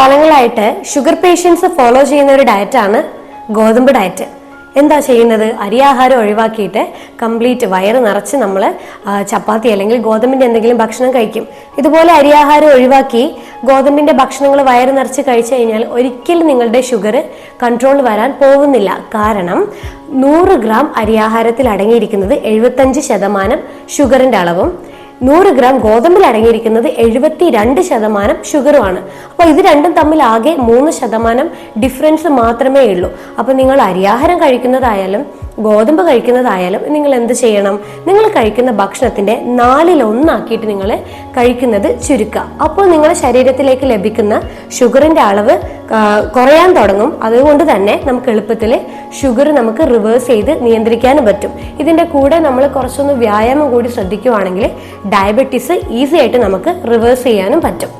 കാലങ്ങളായിട്ട് sugar patients follow ചെയ്യുന്ന ഒരു ഡയറ്റാണ് ഗോതമ്പ് ഡയറ്റ്. എന്താ ചെയ്യുന്നത്? അരിയാഹാരം ഒഴിവാക്കിയിട്ട് കംപ്ലീറ്റ് വയറ് നിറച്ച് നമ്മൾ ചപ്പാത്തി അല്ലെങ്കിൽ ഗോതമ്പിന്റെ എന്തെങ്കിലും ഭക്ഷണം കഴിക്കും. ഇതുപോലെ അരിയാഹാരം ഒഴിവാക്കി ഗോതമ്പിന്റെ ഭക്ഷണങ്ങൾ വയറ് നിറച്ച് കഴിച്ചു കഴിഞ്ഞാൽ ഒരിക്കലും നിങ്ങളുടെ ഷുഗർ കൺട്രോൾ വരാൻ പോകുന്നില്ല. കാരണം 100 ഗ്രാം അരിയാഹാരത്തിൽ അടങ്ങിയിരിക്കുന്നത് 75% ഷുഗറിന്റെ അളവും 100 ഗ്രാം ഗോതമ്പിൽ അടങ്ങിയിരിക്കുന്നത് 72% ഷുഗറുമാണ്. അപ്പോൾ ഇത് രണ്ടും തമ്മിൽ ആകെ 3% ഡിഫറൻസ് മാത്രമേ ഉള്ളൂ. അപ്പോൾ നിങ്ങൾ അരിയാഹാരം കഴിക്കുന്നതായാലും ഗോതമ്പ് കഴിക്കുന്നതായാലും നിങ്ങൾ എന്ത് ചെയ്യണം? നിങ്ങൾ കഴിക്കുന്ന ഭക്ഷണത്തിന്റെ 1/4 നിങ്ങൾ കഴിക്കുന്നത് ചുരുക്കുക. അപ്പോൾ നിങ്ങളുടെ ശരീരത്തിലേക്ക് ലഭിക്കുന്ന ഷുഗറിന്റെ അളവ് കുറയാൻ തുടങ്ങും. അതുകൊണ്ട് തന്നെ നമുക്ക് എളുപ്പത്തിൽ ഷുഗർ നമുക്ക് റിവേഴ്സ് ചെയ്ത് നിയന്ത്രിക്കാനും പറ്റും. ഇതിന്റെ കൂടെ നമ്മൾ കുറച്ചൊന്ന് വ്യായാമം കൂടി ശ്രദ്ധിക്കുകയാണെങ്കിൽ ഡയബറ്റീസ് ഈസി ആയിട്ട് നമുക്ക് റിവേഴ്സ് ചെയ്യാനും പറ്റും.